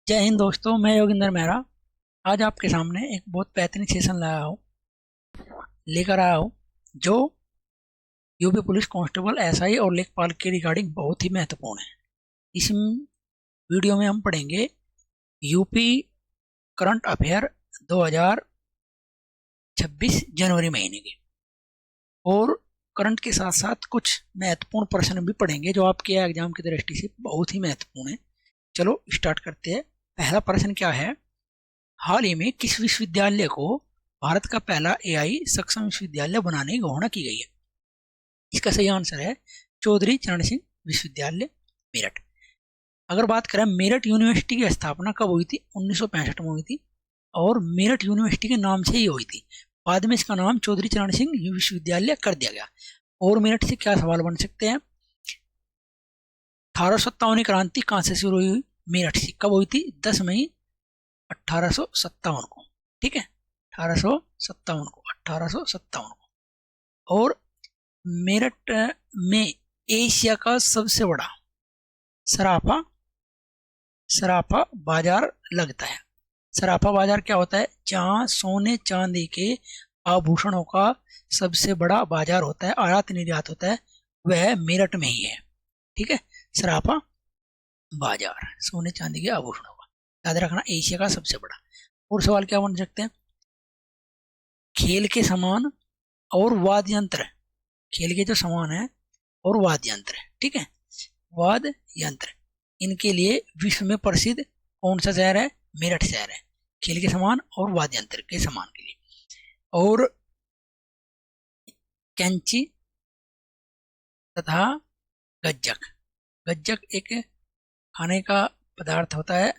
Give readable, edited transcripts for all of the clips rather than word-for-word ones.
जय हिंद दोस्तों, मैं योगिंदर मेहरा। आज आपके सामने एक बहुत बेहतरीन सेशन लेकर आया हूँ जो यूपी पुलिस कांस्टेबल एसआई और लेखपाल के रिगार्डिंग बहुत ही महत्वपूर्ण है। इस वीडियो में हम पढ़ेंगे यूपी करंट अफेयर 2026 जनवरी महीने के, और करंट के साथ साथ कुछ महत्वपूर्ण प्रश्न भी पढ़ेंगे जो आपके एग्जाम की दृष्टि से बहुत ही महत्वपूर्ण है। चलो स्टार्ट करते हैं। पहला प्रश्न क्या है? हाल ही में किस विश्वविद्यालय को भारत का पहला एआई सक्षम विश्वविद्यालय बनाने की घोषणा की गई है? इसका सही आंसर है चौधरी चरण सिंह विश्वविद्यालय, मेरठ। अगर बात करें मेरठ यूनिवर्सिटी की स्थापना कब हुई थी? 1965 में हुई थी, और मेरठ यूनिवर्सिटी के नाम से ही हुई थी। बाद में इसका नाम चौधरी चरण सिंह विश्वविद्यालय कर दिया गया। और मेरठ से क्या सवाल बन सकते हैं? 1857 क्रांति कहाँ से शुरू हुई? मेरठ से। कब हुई थी? 10 मई 1857 को। ठीक है, 1857 को। और मेरठ में एशिया का सबसे बड़ा सराफा बाजार लगता है। सराफा बाजार क्या होता है? जहां सोने चांदी के आभूषणों का सबसे बड़ा बाजार होता है, आयात निर्यात होता है, वह मेरठ में ही है। ठीक है, सराफा बाजार सोने चांदी के आभूषणों का, याद रखना, एशिया का सबसे बड़ा। और सवाल क्या बन सकते हैं? खेल के सामान और वाद्य यंत्र, खेल के जो सामान है और वाद्य यंत्र, ठीक है, वाद्य यंत्र, इनके लिए विश्व में प्रसिद्ध कौन सा शहर है? मेरठ शहर है, खेल के सामान और वाद्य यंत्र के सामान के लिए। और कैंची तथा गज्जक, गज्जक एक खाने का पदार्थ होता है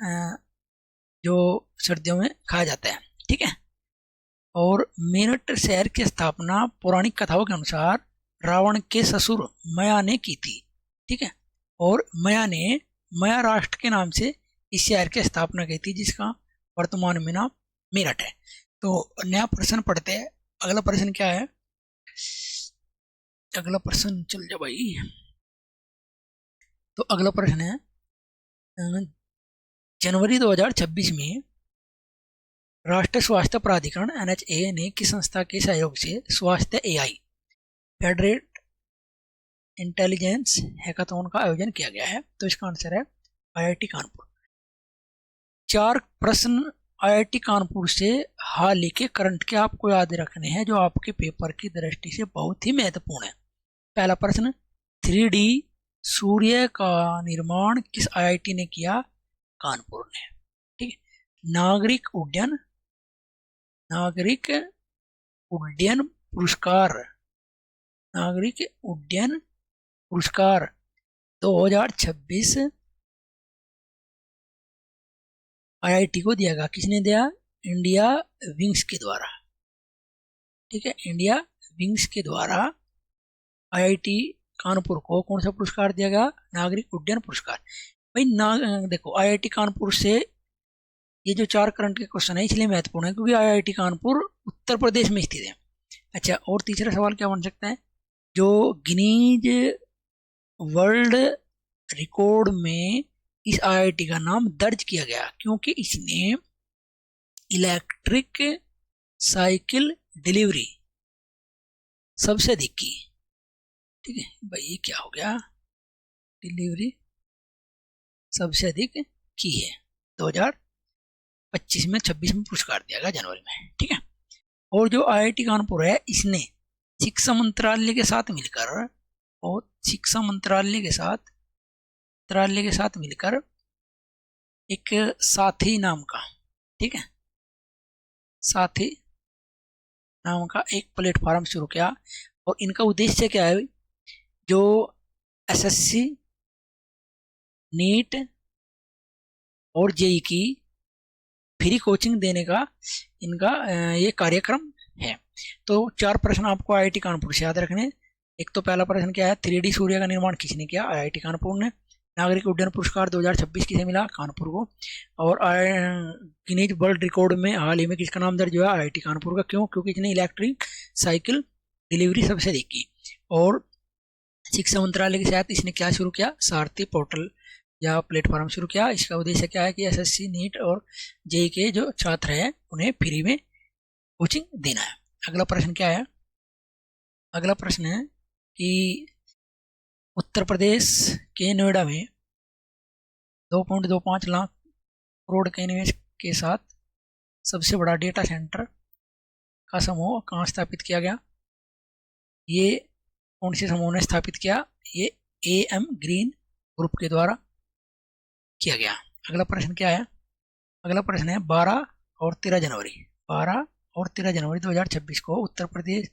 जो सर्दियों में खाया जाता है। ठीक है। और मेरठ शहर की स्थापना पौराणिक कथाओं के अनुसार रावण के ससुर मया ने की थी। ठीक है, और मया ने मया राष्ट्र के नाम से इस शहर की स्थापना की थी, जिसका वर्तमान में नाम मेरठ है। तो नया प्रश्न पढ़ते हैं। अगला प्रश्न क्या है? अगला प्रश्न चल जा भाई। तो अगला प्रश्न है, जनवरी 2026 में राष्ट्रीय स्वास्थ्य प्राधिकरण NHA ने किस संस्था के सहयोग से स्वास्थ्य एआई फेडरेट इंटेलिजेंस हैकाथॉन का आयोजन किया गया है? तो इसका आंसर है IIT कानपुर। 4 प्रश्न IIT कानपुर से हाल ही के करंट के आपको याद रखने हैं, जो आपके पेपर की दृष्टि से बहुत ही महत्वपूर्ण है। पहला प्रश्न, 3D सूर्य का निर्माण किस IIT ने किया? कानपुर ने। ठीक है। नागरिक उड्डयन पुरस्कार 2026 IIT को दिया गया। किसने दिया? इंडिया विंग्स के द्वारा। ठीक है, इंडिया विंग्स के द्वारा IIT कानपुर को कौन सा पुरस्कार दिया गया? नागरिक उड्डयन पुरस्कार। भाई देखो, IIT कानपुर से ये जो 4 करंट के क्वेश्चन है इसलिए महत्वपूर्ण है क्योंकि IIT कानपुर उत्तर प्रदेश में स्थित है। अच्छा, और तीसरा सवाल क्या बन सकता है? जो गिनीज वर्ल्ड रिकॉर्ड में इस IIT का नाम दर्ज किया गया क्योंकि इसने इलेक्ट्रिक साइकिल डिलीवरी सबसे अधिक की। ठीक है भाई, ये क्या हो गया? डिलीवरी सबसे अधिक की है। 2025 में 26 में पुरस्कार दिया गया जनवरी में। ठीक है। और जो IIT कानपुर है, इसने शिक्षा मंत्रालय के साथ मिलकर एक साथी नाम का, ठीक है, साथी नाम का एक प्लेटफॉर्म शुरू किया। और इनका उद्देश्य क्या है? जो SSC, नीट और JEE की फ्री कोचिंग देने का इनका ये कार्यक्रम है। तो 4 प्रश्न आपको IIT कानपुर से याद रखने। एक तो पहला प्रश्न क्या है? 3D सूर्य का निर्माण किसने किया? IIT कानपुर ने। नागरिक उड्डयन पुरस्कार 2026 किसे मिला? कानपुर को। और गिनीज वर्ल्ड रिकॉर्ड में हाल ही में किसका नाम दर्ज हुआ? IIT कानपुर का। क्यों? क्योंकि इसने इलेक्ट्रिक साइकिल डिलीवरी सबसे अधिक की। और शिक्षा मंत्रालय के साथ इसने क्या शुरू किया? सारथी पोर्टल, या प्लेटफॉर्म शुरू किया। इसका उद्देश्य क्या है कि एसएससी नीट और जेई के जो छात्र हैं उन्हें फ्री में कोचिंग देना है। अगला प्रश्न क्या है? अगला प्रश्न है कि उत्तर प्रदेश के नोएडा में 2.25 लाख करोड़ के निवेश के साथ सबसे बड़ा डेटा सेंटर का समूह कहाँ स्थापित किया गया? ये कौन से समूह ने स्थापित किया? ये AM ग्रीन ग्रुप के द्वारा किया गया। अगला प्रश्न क्या है? अगला प्रश्न है 12 और 13 जनवरी 2026 को उत्तर प्रदेश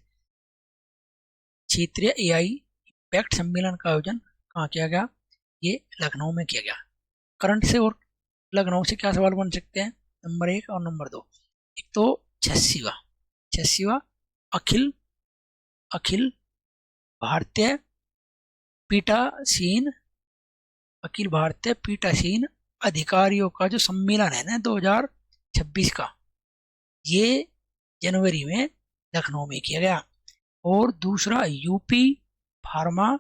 क्षेत्रीय AI इम्पैक्ट सम्मेलन का आयोजन कहाँ किया गया? ये लखनऊ में किया गया। करंट से और लखनऊ से क्या सवाल बन सकते हैं? नंबर 1 और नंबर 2। एक तो 86वां अखिल भारतीय पीठासीन अधिकारियों का जो सम्मेलन है ना 2026 का, ये जनवरी में लखनऊ में किया गया। और दूसरा यूपी फार्मा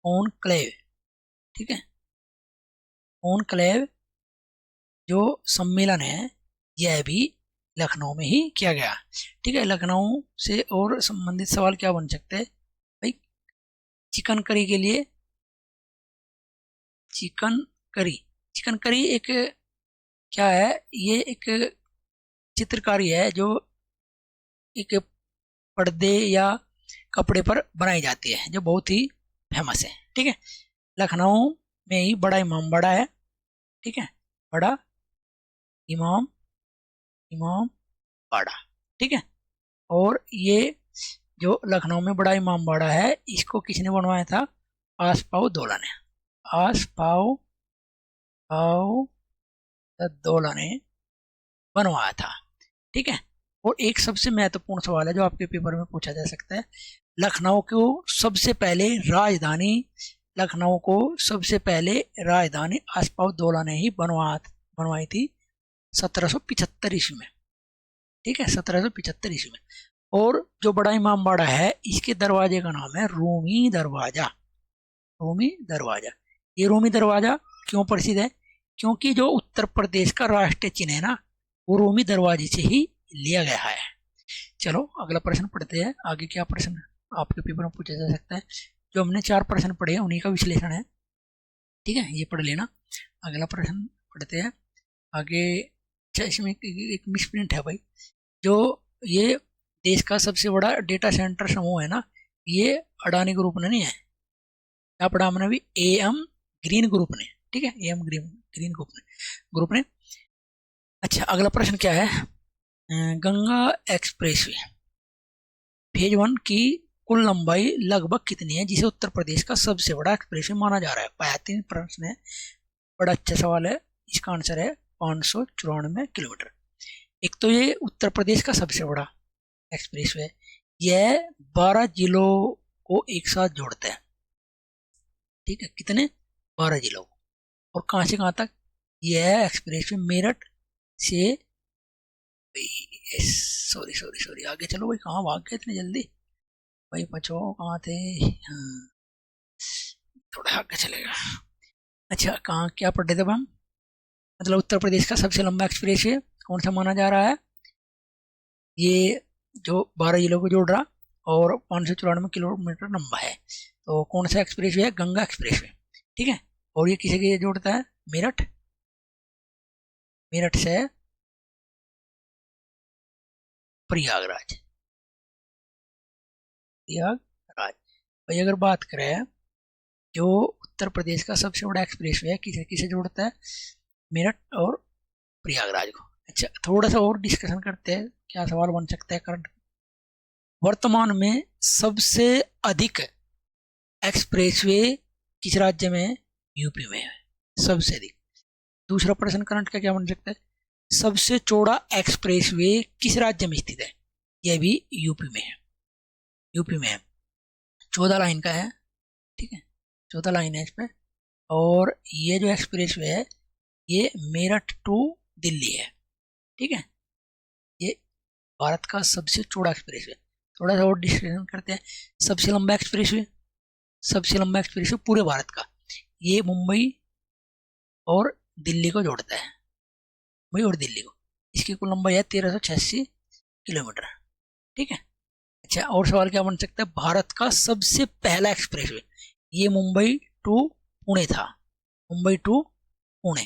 कॉन्क्लेव, ठीक है, कॉन्क्लेव जो सम्मेलन है यह भी लखनऊ में ही किया गया। ठीक है, लखनऊ से और संबंधित सवाल क्या बन सकते हैं भाई? चिकन करी के लिए चिकन करी एक क्या है? ये एक चित्रकारी है जो एक पर्दे या कपड़े पर बनाई जाती है, जो बहुत ही फेमस है। ठीक है, लखनऊ में ही बड़ा इमाम बाड़ा है। ठीक है, बड़ा इमाम बाड़ा। ठीक है, और ये जो लखनऊ में बड़ा इमाम बाड़ा है इसको किसने बनवाया था? आसपाव दौला ने बनवाया था। ठीक है, और एक सबसे महत्वपूर्ण सवाल है जो आपके पेपर में पूछा जा सकता है, लखनऊ को सबसे पहले राजधानी आसपाव दौला ने ही बनवाई थी 1775 ईस्वी में। ठीक है, 1775 ईस्वी में। और जो बड़ा इमाम बाड़ा है इसके दरवाजे का नाम है रूमी दरवाजा। ये रूमी दरवाजा क्यों प्रसिद्ध है? क्योंकि जो उत्तर प्रदेश का राष्ट्रीय चिन्ह है ना, वो रूमी दरवाजे से ही लिया गया है। चलो अगला प्रश्न पढ़ते हैं। आगे क्या प्रश्न आपके पेपर में पूछा जा सकता है? जो हमने 4 प्रश्न पढ़े हैं उन्हीं का विश्लेषण है। ठीक है, ये पढ़ लेना। अगला प्रश्न पढ़ते हैं आगे। इसमें एक मिसप्रिंट है भाई, जो ये देश का सबसे बड़ा डेटा सेंटर समूह है ना, ये अडानी ग्रुप ने नहीं है। क्या पढ़ा हमने अभी? AM ग्रीन ग्रुप ने। ठीक है, AM ग्रीन ग्रुप ने। अच्छा, अगला प्रश्न क्या है? गंगा एक्सप्रेसवे फेज 1 की कुल लंबाई लगभग कितनी है जिसे उत्तर प्रदेश का सबसे बड़ा एक्सप्रेसवे माना जा रहा है? 35 प्रश्न है, बड़ा अच्छा सवाल है। इसका आंसर है 594 किलोमीटर। एक तो ये उत्तर प्रदेश का सबसे बड़ा एक्सप्रेसवे है, यह 12 जिलों को एक साथ जोड़ता है। ठीक है, कितने? 12 जिलों। और कहाँ से कहाँ तक? यह एक्सप्रेसवे मेरठ से, सॉरी आगे चलो भाई, कहाँ भाग गए इतनी जल्दी भाई? बचो, कहाँ थे? हाँ, थोड़ा आगे चलेगा। अच्छा, कहाँ क्या पढ़ रहे थे हम? मतलब उत्तर प्रदेश का सबसे लंबा एक्सप्रेसवे कौन सा माना जा रहा है? ये जो 12 जिलों को जोड़ रहा और 594 किलोमीटर लंबा है, तो कौन सा एक्सप्रेसवे है? गंगा एक्सप्रेसवे। ठीक है, और ये किसे जोड़ता है? मेरठ से प्रयागराज। भाई अगर बात करें जो उत्तर प्रदेश का सबसे बड़ा एक्सप्रेसवे है, किसे किसे जोड़ता है? मेरठ और प्रयागराज को। अच्छा, थोड़ा सा और डिस्कशन करते हैं, क्या सवाल बन सकता है करंट। वर्तमान में सबसे अधिक एक्सप्रेसवे किस राज्य में है? यूपी में है सबसे अधिक। दूसरा प्रश्न करंट का क्या बन सकता है? सबसे चौड़ा एक्सप्रेसवे किस राज्य में स्थित है? यह भी यूपी में है। 14 लाइन का है। ठीक है, 14 लाइन है इस पे। और ये जो एक्सप्रेसवे है ये मेरठ टू दिल्ली है। ठीक है, ये भारत का सबसे चौड़ा एक्सप्रेसवे। थोड़ा सा और डिस्कशन करते हैं। सबसे लंबा एक्सप्रेसवे सबसे लंबा एक्सप्रेस वे पूरे भारत का, ये मुंबई और दिल्ली को जोड़ता है, मुंबई और दिल्ली को। इसकी कुल लंबाई है 1386 किलोमीटर। ठीक है। अच्छा, और सवाल क्या बन सकता है, भारत का सबसे पहला एक्सप्रेस वे, ये मुंबई टू पुणे था, मुंबई टू पुणे।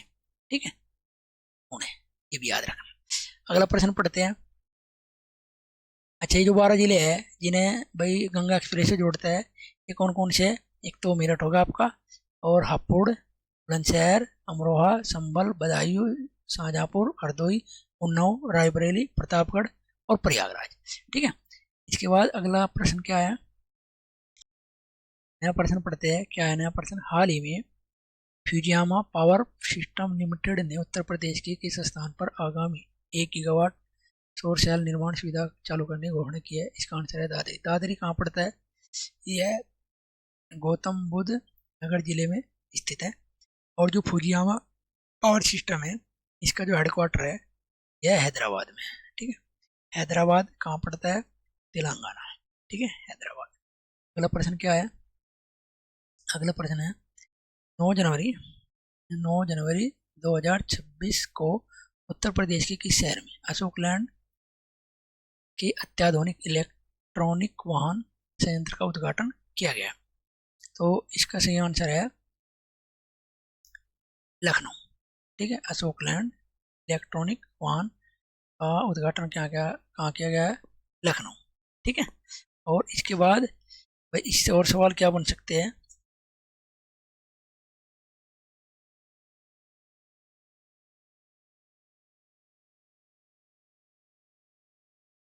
ठीक है, पुणे, ये भी याद रखना। अगला प्रश्न पढ़ते हैं। अच्छा, ये जो 12 जिले हैं जिन्हें भाई गंगा एक्सप्रेस से जोड़ता है, ये कौन कौन से हैं? एक तो मेरठ होगा आपका, और हापुड़, बुलंदशहर, अमरोहा, संभल, बदायूं, शाहजहांपुर, हरदोई, उन्नाव, रायबरेली, प्रतापगढ़ और प्रयागराज। ठीक है। इसके बाद अगला प्रश्न क्या है, नया प्रश्न पढ़ते हैं। क्या है नया प्रश्न, हाल ही में फ्यूजियामा पावर सिस्टम लिमिटेड ने उत्तर प्रदेश के किस स्थान पर आगामी 1 गीगावाट सौर सेल निर्माण सुविधा चालू करने की घोषणा की है? इसका आंसर है दादरी। दादरी कहाँ पड़ता है? यह गौतम बुद्ध नगर जिले में स्थित है। और जो फुजियामा पावर सिस्टम है, इसका जो हेडक्वार्टर है यह हैदराबाद में है। ठीक है, हैदराबाद कहाँ पड़ता है? तेलंगाना। ठीक है, हैदराबाद। अगला प्रश्न क्या है, अगला प्रश्न है 9 जनवरी 2026 को उत्तर प्रदेश के किस शहर में अशोक लैंड के अत्याधुनिक इलेक्ट्रॉनिक वाहन संयंत्र का उद्घाटन किया गया? तो इसका सही आंसर है लखनऊ। ठीक है, अशोक लैंड इलेक्ट्रॉनिक वाहन का उद्घाटन कहाँ किया गया है? लखनऊ। ठीक है। और इसके बाद भाई इससे और सवाल क्या बन सकते हैं,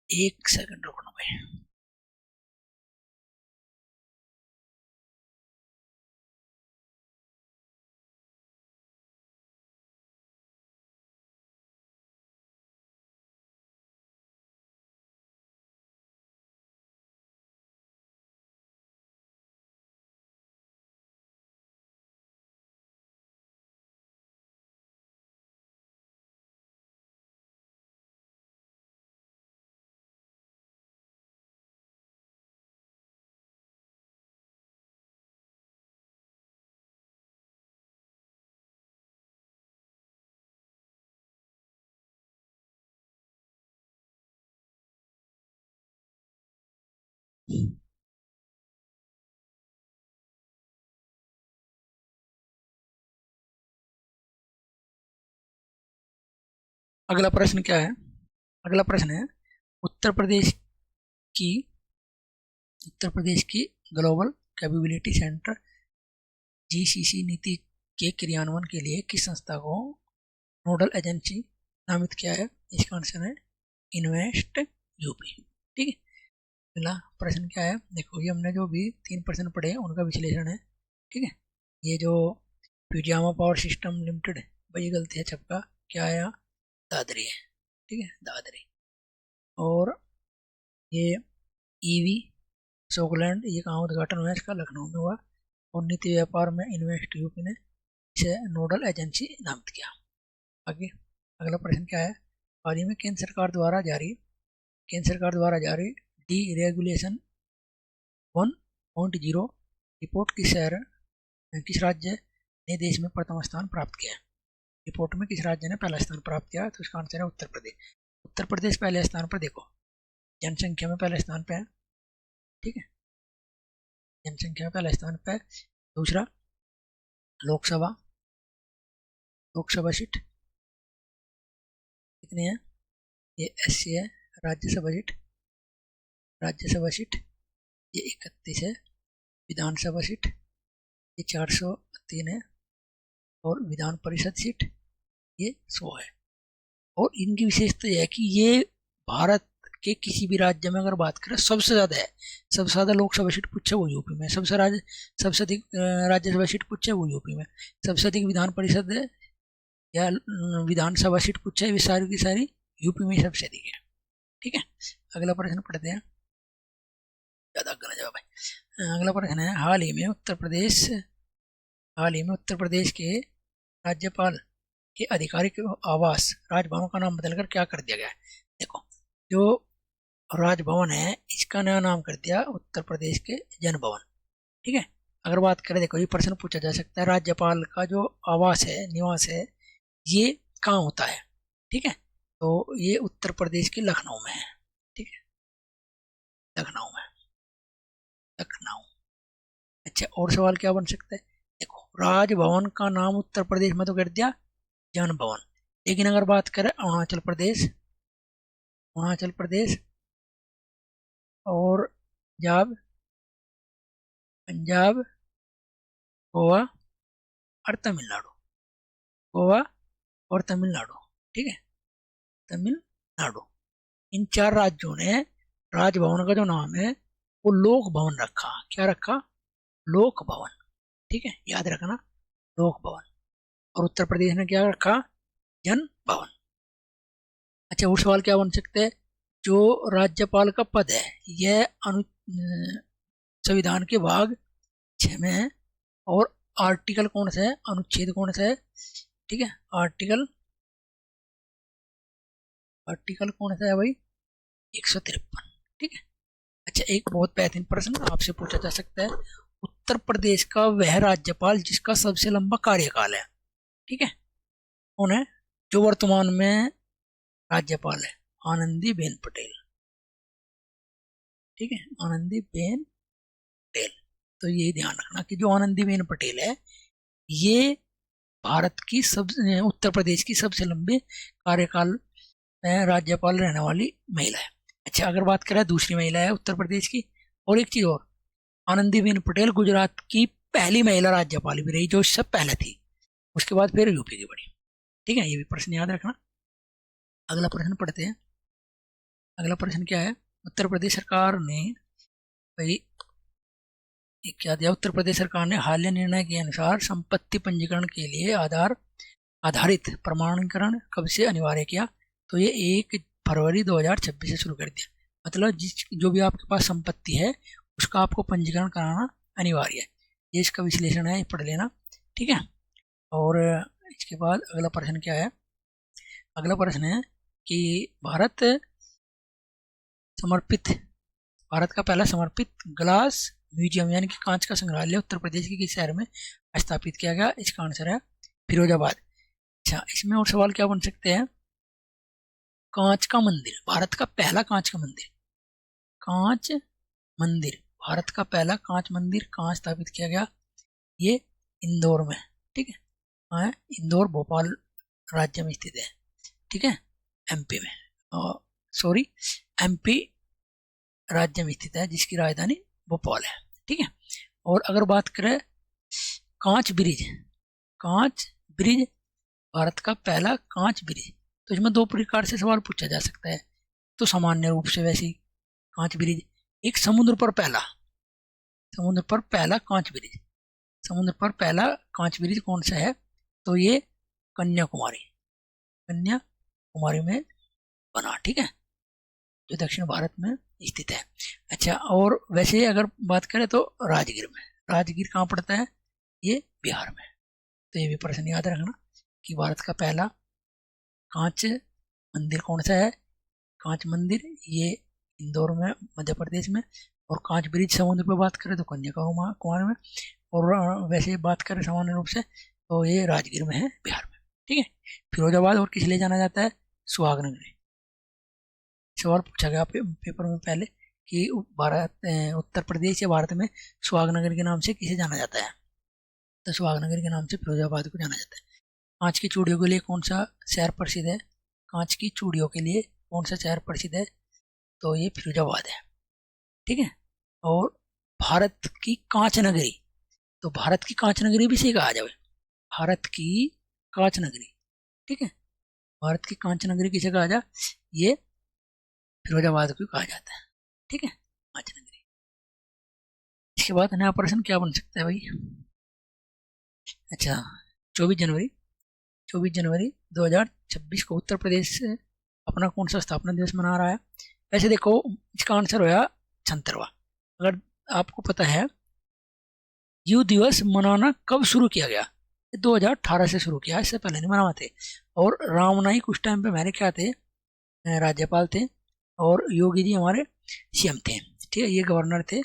एक सेकंड रुकना भाई। अगला प्रश्न क्या है, अगला प्रश्न है उत्तर प्रदेश की उत्तर प्रदेश की ग्लोबल कैपेबिलिटी सेंटर जीसीसी नीति के क्रियान्वयन के लिए किस संस्था को नोडल एजेंसी नामित किया है? इसका आंसर है इन्वेस्ट यूपी। ठीक है। अगला प्रश्न क्या है, देखो ये हमने जो भी 3 प्रश्न पढ़े उनका विश्लेषण है। ठीक है। ये जो फ्यूजियामा पावर सिस्टम लिमिटेड, भाई गलती है छपका, क्या है यहाँ? दादरी है। ठीक है, दादरी। और ये ईवी शोकलैंड, ये कहाँ उद्घाटन हुआ? इसका लखनऊ में हुआ। और नीति व्यापार में इन्वेस्ट यूपी ने इसे नोडल एजेंसी नामित किया। आगे अगला प्रश्न क्या है, हाल ही में केंद्र सरकार द्वारा जारी डी रेगुलेशन 1.0 रिपोर्ट किस राज्य ने देश में प्रथम स्थान प्राप्त किया है? रिपोर्ट में किस राज्य ने पहला स्थान प्राप्त किया? तो इसका आंसर है उत्तर प्रदेश। उत्तर प्रदेश पहले स्थान पर, देखो जनसंख्या में पहले स्थान पे है। ठीक है, जनसंख्या में पहले स्थान पे है। दूसरा, लोकसभा लोकसभा सीट कितनी है? ये 80 है। राज्यसभा सीट ये 31 है। विधानसभा सीट ये 403 है। और विधान परिषद सीट ये 100 है। और इनकी विशेषता यह है कि ये भारत के किसी भी राज्य में अगर बात करें सबसे ज़्यादा है, सबसे ज़्यादा लोकसभा सीट पूछे वो यूपी में, सबसे अधिक राज्यसभा सीट पूछे वो यूपी में, सबसे अधिक विधान परिषद या विधानसभा सीट पूछे, वे सारी की सारी यूपी में सबसे अधिक है। ठीक है। अगला प्रश्न पढ़ते हैं, ज़्यादा गलत जवाब है। अगला प्रश्न है, हाल ही में उत्तर प्रदेश के राज्यपाल के आधिकारिक आवास राजभवन का नाम बदलकर क्या कर दिया गया है? देखो, जो राजभवन है इसका नया नाम कर दिया उत्तर प्रदेश के जन भवन। ठीक है, अगर बात करें, देखो ये प्रश्न पूछा जा सकता है, राज्यपाल का जो आवास है, निवास है, ये कहाँ होता है? ठीक है, तो ये उत्तर प्रदेश के लखनऊ में है। ठीक है, लखनऊ में, लखनऊ। अच्छा, और सवाल क्या बन सकता है? देखो, राजभवन का नाम उत्तर प्रदेश में तो कर दिया जन भवन, लेकिन अगर बात करें अरुणाचल प्रदेश, अरुणाचल प्रदेश और पंजाब, पंजाब, गोवा और तमिलनाडु, गोवा और तमिलनाडु, ठीक है, तमिलनाडु, इन 4 राज्यों ने राजभवन का जो नाम है वो लोक भवन रखा। क्या रखा? लोक भवन। ठीक है, याद रखना, लोक भवन। और उत्तर प्रदेश ने क्या रखा? जन भवन। अच्छा, और सवाल क्या बन सकते हैं? जो राज्यपाल का पद है यह संविधान के भाग 6 में है, और आर्टिकल कौन सा है, अनुच्छेद कौन सा है? ठीक है, आर्टिकल, आर्टिकल कौन सा है भाई? 153। ठीक है। अच्छा, एक बहुत बेहतरीन प्रश्न आपसे पूछा जा सकता है, उत्तर प्रदेश का वह राज्यपाल जिसका सबसे लंबा कार्यकाल है, ठीक है, कौन है? जो वर्तमान में राज्यपाल है, आनंदीबेन पटेल। ठीक है, आनंदीबेन पटेल। तो ये ध्यान रखना कि जो आनंदीबेन पटेल है, ये भारत की उत्तर प्रदेश की सबसे लंबे कार्यकाल में राज्यपाल रहने वाली महिला है। अच्छा, अगर बात करें दूसरी महिला है उत्तर प्रदेश की, और एक चीज और, आनंदीबेन पटेल गुजरात की पहली महिला राज्यपाल भी रही, जो इससे पहले थी, उसके बाद फिर यूपी की बनी। ठीक है, ये भी प्रश्न याद रखना। अगला प्रश्न पढ़ते हैं। अगला प्रश्न क्या है? उत्तर प्रदेश सरकार ने भाई क्या दिया? उत्तर प्रदेश सरकार ने हालिया निर्णय के अनुसार संपत्ति पंजीकरण के लिए आधार आधारित प्रमाणीकरण कब से अनिवार्य किया? तो ये 1 फरवरी 2026 से शुरू कर दिया। मतलब जो भी आपके पास संपत्ति है उसका आपको पंजीकरण कराना अनिवार्य है। ये इसका विश्लेषण है, पढ़ लेना। ठीक है, और इसके बाद अगला प्रश्न क्या है? अगला प्रश्न है कि भारत का पहला समर्पित ग्लास म्यूजियम यानी कि कांच का संग्रहालय उत्तर प्रदेश के किस शहर में स्थापित किया गया? इसका आंसर है फिरोजाबाद। अच्छा, इसमें और सवाल क्या बन सकते हैं? कांच का मंदिर, भारत का पहला कांच का मंदिर, कांच मंदिर, भारत का पहला कांच मंदिर कहाँ स्थापित किया गया? ये इंदौर में। ठीक है, कहाँ है? इंदौर, भोपाल राज्य में स्थित है। ठीक है, एमपी में, सॉरी, एमपी राज्य में स्थित है, जिसकी राजधानी भोपाल है। ठीक है, और अगर बात करें कांच ब्रिज, कांच ब्रिज, भारत का पहला कांच ब्रिज, तो इसमें 2 प्रकार से सवाल पूछा जा सकता है। तो सामान्य रूप से वैसे कांच ब्रिज, एक समुद्र पर पहला, समुद्र पर पहला कांच ब्रिज, समुद्र पर पहला कांच ब्रिज कौन सा है? तो ये कन्याकुमारी, कन्याकुमारी में बना। ठीक है, जो दक्षिण भारत में स्थित है। अच्छा, और वैसे अगर बात करें तो राजगीर में, राजगीर कहाँ पड़ता है? ये बिहार में। तो ये भी प्रश्न याद रखना कि भारत का पहला कांच मंदिर कौन सा है? कांच मंदिर ये इंदौर में, मध्य प्रदेश में। और कांच ब्रिज समुद्र पर बात करें तो कन्याकुमारी में। और वैसे बात करें सामान्य रूप से तो ये राजगीर में है, बिहार में। ठीक है, फिरोजाबाद और किस लिए जाना जाता है? सुहागनगरी। सवाल पूछा गया पेपर में पहले कि उत्तर प्रदेश या भारत में सुहागनगर के नाम से किसे जाना जाता है? तो सुहागनगर के नाम से फिरोजाबाद को जाना जाता है। कांच की चूड़ियों के लिए कौन सा शहर प्रसिद्ध है? कांच की चूड़ियों के लिए कौन सा शहर प्रसिद्ध है? तो ये फिरोजाबाद है। ठीक है, और भारत की कांच नगरी, तो भारत की कांच नगरी भी से कहा जाए, भारत की कांच नगरी। ठीक है, भारत की कांच नगरी किसे कहा जाए? ये फिरोजाबाद को कहा जाता है। ठीक है, कांच नगरी। इसके बाद नया प्रश्न क्या बन सकता है भाई? अच्छा, 24 जनवरी 2026 को उत्तर प्रदेश अपना कौन सा स्थापना दिवस मना रहा है? वैसे देखो, इसका आंसर होया 76वां। अगर आपको पता है युवा दिवस मनाना कब शुरू किया गया? 2018 से शुरू किया, इससे पहले नहीं मनाते। और राम नाईक उस टाइम पे हमारे क्या थे? राज्यपाल थे, और योगी जी हमारे सीएम थे। ठीक है, ये गवर्नर थे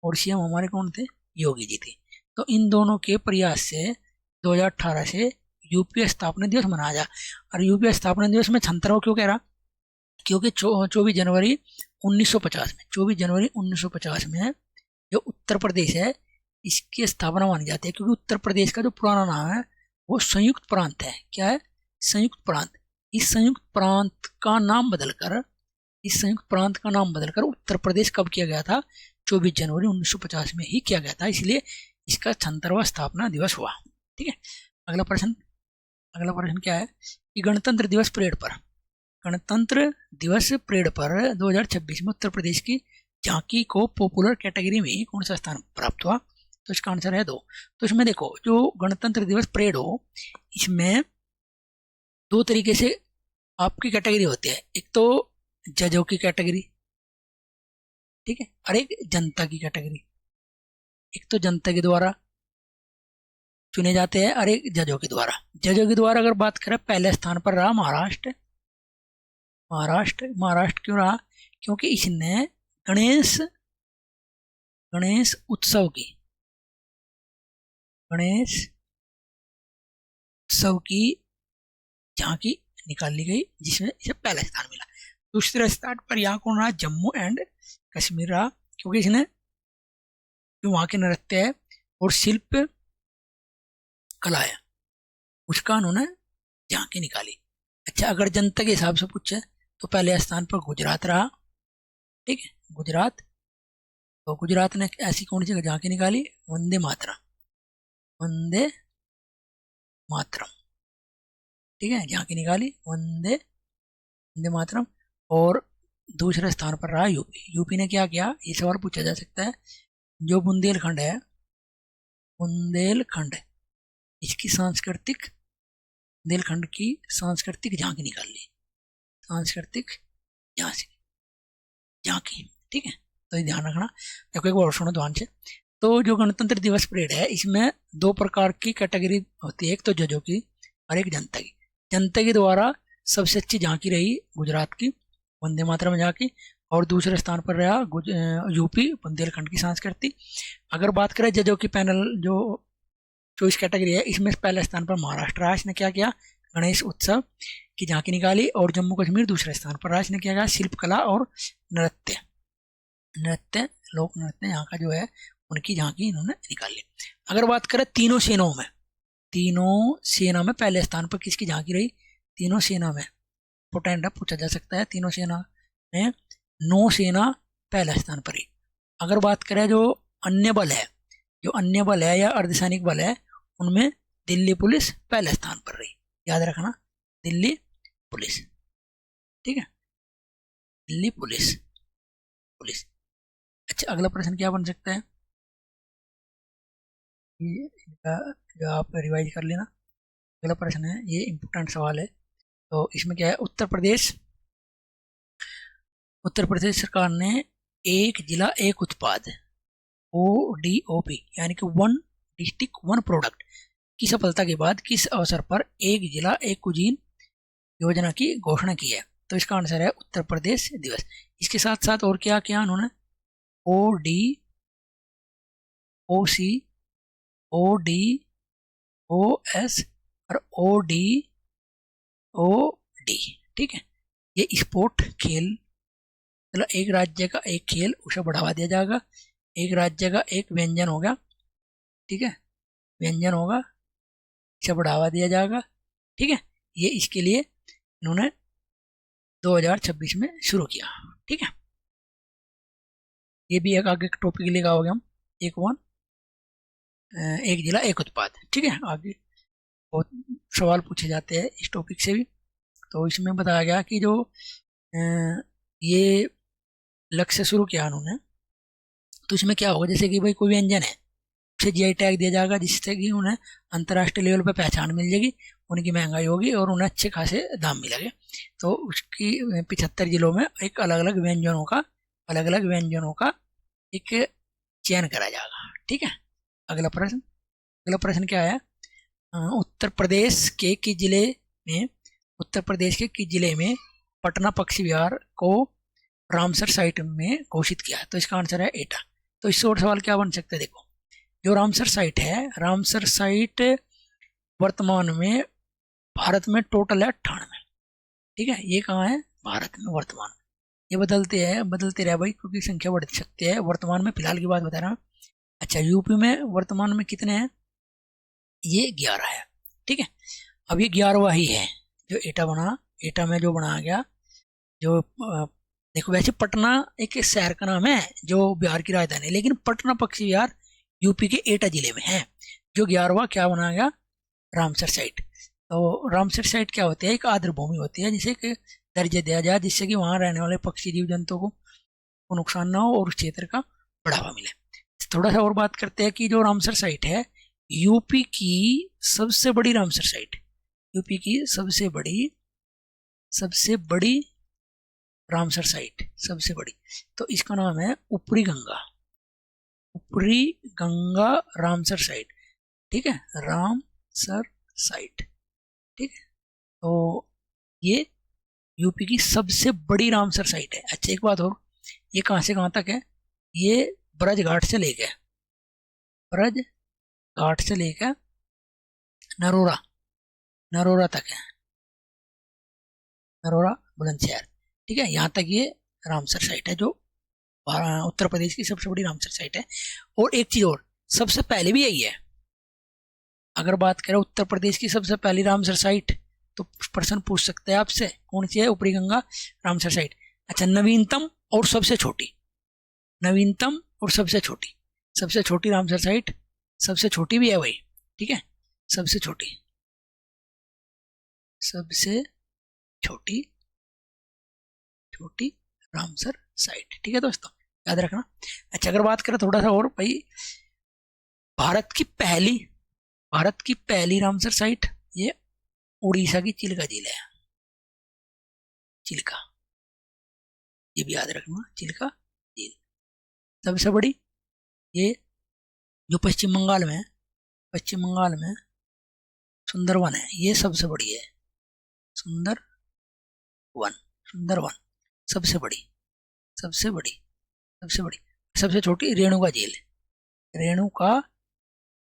और सीएम हमारे कौन थे? योगी जी थे। तो इन दोनों के प्रयास से 2018 से यूपीए स्थापना दिवस मनाया जा। और यूपीए स्थापना दिवस में 76 क्यों कह रहा, क्योंकि 24 जनवरी 1950 में 24 जनवरी 1950 में जो उत्तर प्रदेश है इसकी स्थापना मानी जाती है, क्योंकि उत्तर प्रदेश का जो पुराना नाम है वो संयुक्त प्रांत है। क्या है? संयुक्त प्रांत। इस संयुक्त प्रांत का नाम बदलकर उत्तर प्रदेश कब किया गया था? 24 जनवरी 1950 में ही किया गया था, इसलिए इसका 76वां स्थापना दिवस हुआ। ठीक है। अगला प्रश्न क्या है कि गणतंत्र दिवस परेड पर 2026 में उत्तर प्रदेश की झांकी को पॉपुलर कैटेगरी में कौन सा स्थान प्राप्त हुआ? तो इसका आंसर है 2। तो इसमें देखो, जो गणतंत्र दिवस परेड हो इसमें 2 तरीके से आपकी कैटेगरी होती है। एक तो जजों की कैटेगरी, ठीक है, और एक जनता की कैटेगरी। एक तो जनता के द्वारा चुने जाते हैं और एक जजों के द्वारा। अगर बात करें, पहले स्थान पर रहा महाराष्ट्र क्यों रहा? क्योंकि इसने गणेश उत्सव की झांकी निकाली गई, जिसमें इसे पहला स्थान मिला। दूसरे स्थान पर यहाँ कौन रहा? जम्मू एंड कश्मीर रहा, क्योंकि इसने जो वहाँ के नृत्य है और शिल्प कला है उसका उन्होंने झांकी निकाली। अच्छा, अगर जनता के हिसाब से पूछे तो पहले स्थान पर गुजरात रहा। ठीक है, गुजरात। तो गुजरात ने ऐसी कौन सी झांकी निकाली? वंदे मातरम। ठीक है, झांकी निकाली वंदे मातरम। और दूसरे स्थान पर रहा यूपी ने क्या किया? ये सवाल पूछा जा सकता है। जो बुंदेलखंड है, इसकी बुंदेलखंड की सांस्कृतिक झांकी निकाल ली। झांकी। ठीक है, तो ये ध्यान रखना। देखो एक बार सुनो ध्यान से। तो जो गणतंत्र दिवस परेड है इसमें 2 प्रकार की कैटेगरी होती है, एक तो जजों की और एक जनता की। जनता के द्वारा सबसे अच्छी झांकी रही गुजरात की वंदे मातरम झांकी, और दूसरे स्थान पर रहा यूपी बुंदेलखंड की सांस्कृतिक। अगर बात करें जजों की पैनल जो चॉइस कैटेगरी है, इसमें पहले स्थान पर महाराष्ट्र रहा। इसने क्या किया? गणेश उत्सव की झांकी निकाली। और जम्मू कश्मीर दूसरे स्थान पर रहा। इसने क्या किया? शिल्पकला और नृत्य लोक नृत्य यहाँ का जो है उनकी झांकी इन्होंने निकाली। अगर बात करें तीनों सेना में पहले स्थान पर किसकी झांकी रही? तीनों सेना में पोटेंट पूछा जा सकता है। तीनों सेना में नौसेना पहले स्थान पर ही। अगर बात करें जो अन्य बल है या अर्धसैनिक बल है, उनमें दिल्ली पुलिस पहले स्थान पर रही। याद रखना, दिल्ली पुलिस। ठीक है, दिल्ली पुलिस। अच्छा, अगला प्रश्न क्या बन सकता है? जो आप रिवाइज कर लेना। अगला प्रश्न है, ये इम्पोर्टेंट सवाल है। तो इसमें क्या है? उत्तर प्रदेश सरकार ने एक जिला एक उत्पाद ODOP यानी कि 1 डिस्ट्रिक्ट 1 प्रोडक्ट की सफलता के बाद किस अवसर पर एक जिला एक कुजीन योजना की घोषणा की है? तो इसका आंसर है उत्तर प्रदेश दिवस। इसके साथ साथ और क्या किया उन्होंने? ODOC, ODOS और ODOD। ठीक है, ये स्पोर्ट खेल, मतलब एक राज्य का एक खेल उसे बढ़ावा दिया जाएगा। एक राज्य का एक व्यंजन होगा। ठीक है, व्यंजन होगा, इसे बढ़ावा दिया जाएगा। ठीक है, ये इसके लिए इन्होंने 2026 में शुरू किया। ठीक है, ये भी एक आगे टॉपिक लेगा हो गया हम एक जिला एक उत्पाद। ठीक है, आगे बहुत सवाल पूछे जाते हैं इस टॉपिक से भी। तो इसमें बताया गया कि जो ये लक्ष्य शुरू किया उन्होंने, तो इसमें क्या होगा? जैसे कि भाई कोई व्यंजन है, उसे GI टैग दिया जाएगा, जिससे कि उन्हें अंतर्राष्ट्रीय लेवल पर पहचान मिल जाएगी, उनकी महंगाई होगी और उन्हें अच्छे खासे दाम मिलेंगे। तो उसकी 75 जिलों में एक अलग अलग व्यंजनों का एक चयन करा जाएगा। ठीक है, अगला प्रश्न क्या है? उत्तर प्रदेश के किस जिले में पटना पक्षी विहार को रामसर साइट में घोषित किया? तो इसका आंसर है एटा। तो इस और सवाल क्या बन सकता है? देखो, जो रामसर साइट है, रामसर साइट वर्तमान में भारत में टोटल है 98। ठीक है, ये कहाँ है? भारत में वर्तमान। ये बदलते रहे भाई, क्योंकि संख्या बढ़ सकती है। वर्तमान में फिलहाल की बात बता रहा हूँ। अच्छा, यूपी में वर्तमान में कितने हैं? ये 11 है। ठीक है, अब ये 11वां ही है जो एटा में जो बनाया गया। जो देखो, वैसे पटना एक शहर का नाम है जो बिहार की राजधानी है, लेकिन पटना पक्षी विहार यूपी के एटा जिले में है। जो 11वां क्या बनाया गया? Ramsar site. तो रामसर साइट क्या होती है? एक आर्द्र भूमि होती है जिसे कि दर्जा दिया जाए, जिससे कि वहां रहने वाले पक्षी जीव जंतुओं को नुकसान ना हो और उस क्षेत्र का बढ़ावा मिले। थोड़ा सा और बात करते हैं कि जो रामसर साइट है, यूपी की सबसे बड़ी रामसर साइट, यूपी की सबसे बड़ी रामसर साइट, सबसे बड़ी। तो इसका नाम है ऊपरी गंगा रामसर साइट। ठीक है, रामसर साइट। ठीक है, तो ये यूपी की सबसे बड़ी रामसर साइट है। अच्छा, एक बात और, ये कहाँ से कहाँ तक है? ये ब्रज घाट से लेकर नरोरा तक है, नरोरा बुलंदशहर। ठीक है, यहाँ तक ये रामसर साइट है, जो उत्तर प्रदेश की सबसे बड़ी रामसर साइट है। और एक चीज और, सबसे पहले भी यही है। अगर बात करें उत्तर प्रदेश की सबसे पहली रामसर साइट, तो प्रश्न पूछ सकते हैं आपसे, कौन सी है? ऊपरी गंगा रामसर साइट। अच्छा, नवीनतम और सबसे छोटी सबसे छोटी रामसर साइट, सबसे छोटी भी है वही। ठीक है, सबसे छोटी छोटी रामसर साइट। ठीक है दोस्तों, याद रखना। अच्छा, अगर बात करें थोड़ा सा और भाई, भारत की पहली रामसर साइट, ये उड़ीसा की चिल्का झील है। चिल्का, ये भी याद रखना, चिल्का झील। सबसे बड़ी ये जो पश्चिम बंगाल में सुंदरवन है, ये सबसे बड़ी है। सुंदरवन सबसे बड़ी। सबसे छोटी रेणुका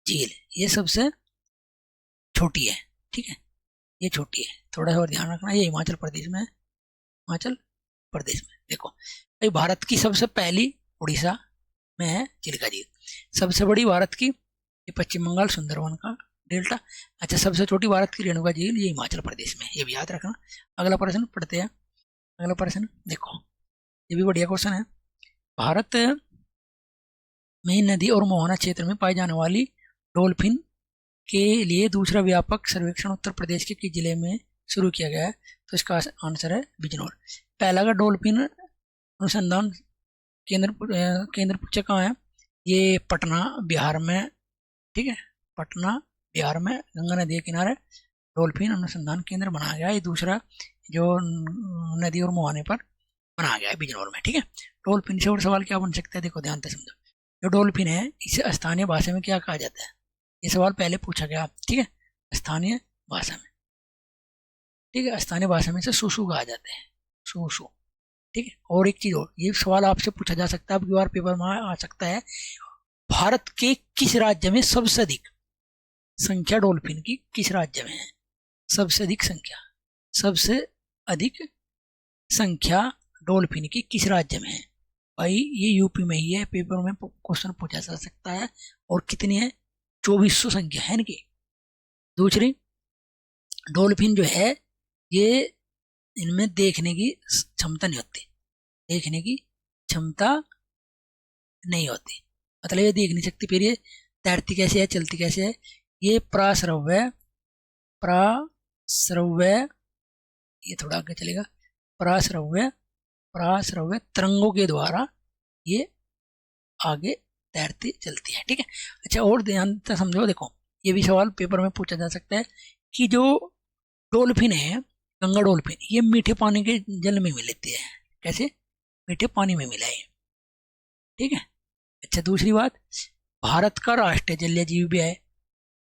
झील ये सबसे छोटी है। ठीक है, ये छोटी है, थोड़ा सा और ध्यान रखना। ये हिमाचल प्रदेश में देखो भाई, भारत की सबसे पहली उड़ीसा में है चिल्का झील। सबसे बड़ी भारत की ये पश्चिम बंगाल सुंदरवन का डेल्टा। अच्छा, सबसे छोटी भारत की रेणुका झील ये हिमाचल प्रदेश में, ये भी याद रखना। अगला प्रश्न पढ़ते हैं। अगला प्रश्न देखो, ये भी बढ़िया क्वेश्चन है। भारत में नदी और मोहना क्षेत्र में पाई जाने वाली डॉल्फिन के लिए दूसरा व्यापक सर्वेक्षण उत्तर प्रदेश के किस जिले में शुरू किया गया है? तो इसका आंसर है बिजनौर। पहला का डॉल्फिन अनुसंधान केंद्र पूछे कहाँ है? ये पटना बिहार में। ठीक है, पटना बिहार में गंगा नदी के किनारे डॉल्फिन अनुसंधान केंद्र बनाया गया है। ये दूसरा जो नदी और मुहाने पर बनाया गया है बिजनौर में। ठीक है, डॉल्फिन से और सवाल क्या बन सकता है? देखो ध्यान से समझो। जो डॉल्फिन है, इसे स्थानीय भाषा में क्या कहा जाता है? ये सवाल पहले पूछा गया। ठीक है, स्थानीय भाषा में। ठीक है, स्थानीय भाषा में से सुसु कहा जाता है, सुसु। ठीक है, और एक चीज और, ये सवाल आपसे पूछा जा सकता है, अब की बार पेपर में आ सकता है। भारत के किस राज्य में सबसे अधिक संख्या डॉल्फिन की किस राज्य में है? सबसे अधिक संख्या डॉल्फिन की किस राज्य में है? भाई ये यूपी में ही है, पेपर में क्वेश्चन पूछा जा सकता है। और कितनी है? 2400 संख्या है इनकी। दूसरी, डॉल्फिन जो है ये, इनमें देखने की क्षमता नहीं होती, मतलब ये देख नहीं सकती। फिर ये तैरती कैसे है, चलती कैसे है? ये प्राश्रव्य, ये थोड़ा आगे चलेगा, प्राश्रव्य तरंगों के द्वारा ये आगे तैरती चलती है। ठीक है, अच्छा और ध्यान से समझो। देखो, ये भी सवाल पेपर में पूछा जा सकता है कि जो डॉल्फिन है, गंगा डॉल्फिन, ये मीठे पानी के जल में मिलती है। कैसे? मीठे पानी में मिला है। ठीक है, अच्छा दूसरी बात, भारत का राष्ट्रीय जलीय जीव भी है।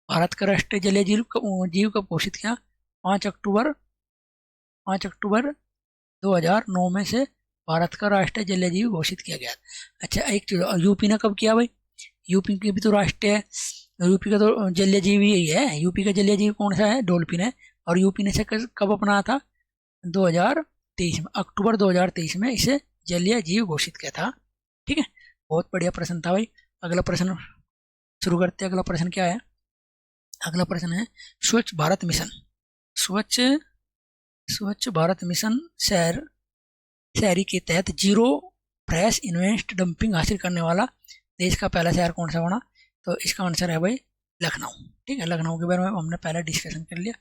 भारत का राष्ट्रीय जलीय जीव का घोषित किया 5 अक्टूबर 2009 में से भारत का राष्ट्रीय जलीय जीव घोषित किया गया। अच्छा, एक यूपी ने कब किया भाई? यूपी की भी तो राष्ट्रीय, यूपी का तो जलीय जीव यही है। यूपी का जलीय जीव कौन सा है? डॉल्फिन है। और यूपी ने इसे कब अपनाया था? 2023 में, अक्टूबर 2023 में इसे जलीय जीव घोषित किया था। ठीक है, बहुत बढ़िया प्रश्न था भाई। अगला प्रश्न शुरू करते हैं। अगला प्रश्न क्या है? अगला प्रश्न है स्वच्छ भारत मिशन। स्वच्छ स्वच्छ भारत मिशन शहरी के तहत जीरो फ्रेश इन्वेस्ट डंपिंग हासिल करने वाला देश का पहला शहर कौन सा बना? तो इसका आंसर है भाई लखनऊ। ठीक है, लखनऊ के बारे में हमने पहले डिस्कशन कर लिया।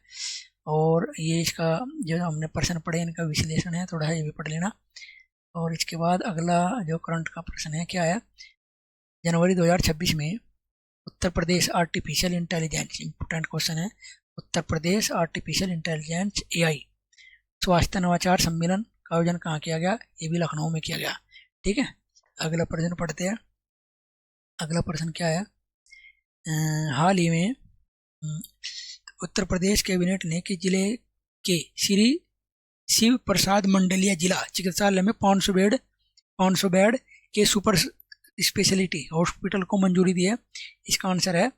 और ये इसका जो हमने प्रश्न पढ़े इनका विश्लेषण है, थोड़ा ये भी पढ़ लेना। और इसके बाद अगला जो करंट का प्रश्न है क्या है? जनवरी 2026 में Uttar Pradesh artificial intelligence, important question है, Uttar Pradesh artificial intelligence AI स्वास्थ्य नवाचार सम्मेलन का आयोजन कहाँ किया गया? ये भी लखनऊ में किया गया। ठीक है, अगला प्रश्न पढ़ते हैं। अगला प्रश्न क्या है? हाल ही में उत्तर प्रदेश कैबिनेट ने किस जिले के श्री शिव प्रसाद मंडलीय जिला चिकित्सालय में 500 बेड के सुपर स्पेशलिटी हॉस्पिटल को मंजूरी दी है? इसका आंसर है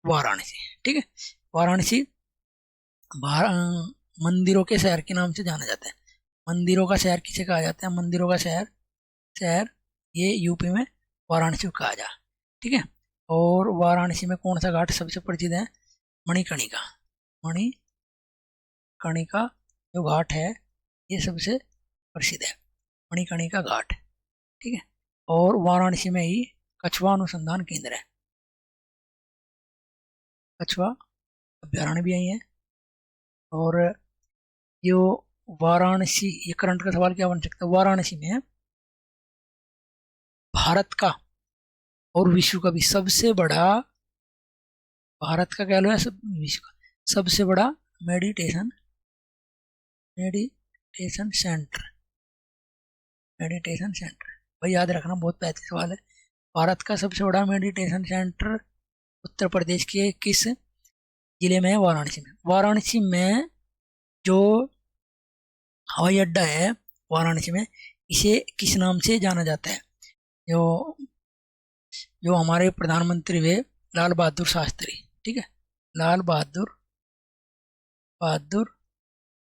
वाराणसी। ठीक है, वाराणसी मंदिरों के शहर के नाम से जाना जाता है। मंदिरों का शहर किसे कहा जाता है? मंदिरों का शहर ये यूपी में वाराणसी को कहा जा। ठीक है, और वाराणसी में कौन सा घाट सबसे प्रसिद्ध है? मणिकर्णिका। मणिकर्णिका जो घाट है ये सबसे प्रसिद्ध है, मणिकर्णिका घाट। ठीक है, और वाराणसी में ही कछुआ अनुसंधान केंद्र है, कछुआ अभ्यारण्य भी यही है। और जो वाराणसी, ये करंट का सवाल क्या बन सकता है? वाराणसी में भारत का और विश्व का भी सबसे बड़ा, भारत का कह लो या विश्व का सबसे बड़ा मेडिटेशन सेंटर भाई याद रखना, बहुत पैसे सवाल है। भारत का सबसे बड़ा मेडिटेशन सेंटर उत्तर प्रदेश के किस जिले में है? वाराणसी में। वाराणसी में जो हवाई अड्डा है वाराणसी में, इसे किस नाम से जाना जाता है? जो हमारे प्रधानमंत्री हुए लाल बहादुर शास्त्री। ठीक है, लाल बहादुर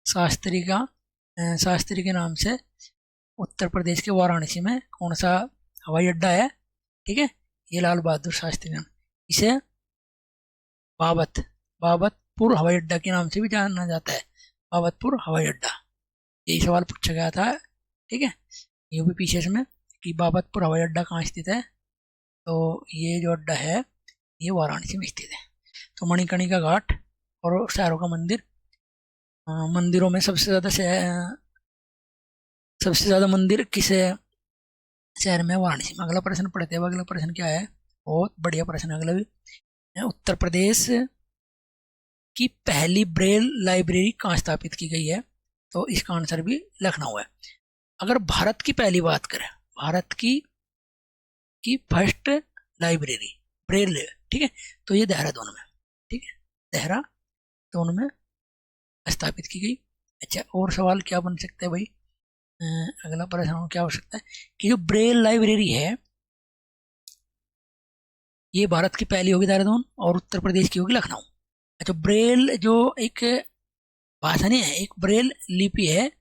शास्त्री के नाम से उत्तर प्रदेश के वाराणसी में कौन सा हवाई अड्डा है? ठीक है, ये लाल बहादुर शास्त्री नाम, इसे बाबतपुर हवाई अड्डा के नाम से भी जाना जाता है, बाबतपुर हवाई अड्डा। यही सवाल पूछा गया था। ठीक है, यूपी पीसीएस में कि बाबतपुर हवाई अड्डा कहाँ स्थित है? तो ये जो अड्डा है ये वाराणसी में स्थित है। तो मणिकर्णिका घाट और शहरों का मंदिर, मंदिरों में सबसे ज़्यादा मंदिर किस शहर में? वाराणसी में। अगला प्रश्न पढ़ते हैं। अगला प्रश्न क्या है? बहुत बढ़िया प्रश्न अगला भी। उत्तर प्रदेश की पहली ब्रेल लाइब्रेरी कहाँ स्थापित की गई है? तो इसका आंसर भी लखनऊ है। अगर भारत की पहली बात करें, भारत की फर्स्ट लाइब्रेरी ब्रेल, ठीक है, तो ये देहरादून में, ठीक है, देहरादून में स्थापित की गई। अच्छा, और सवाल क्या बन सकता है भाई? अगला प्रश्न क्या हो सकता है कि जो ब्रेल लाइब्रेरी है ये भारत की पहली होगी देहरादून और उत्तर प्रदेश की होगी लखनऊ। अच्छा, ब्रेल जो एक भाषा नहीं है, एक ब्रेल लिपि है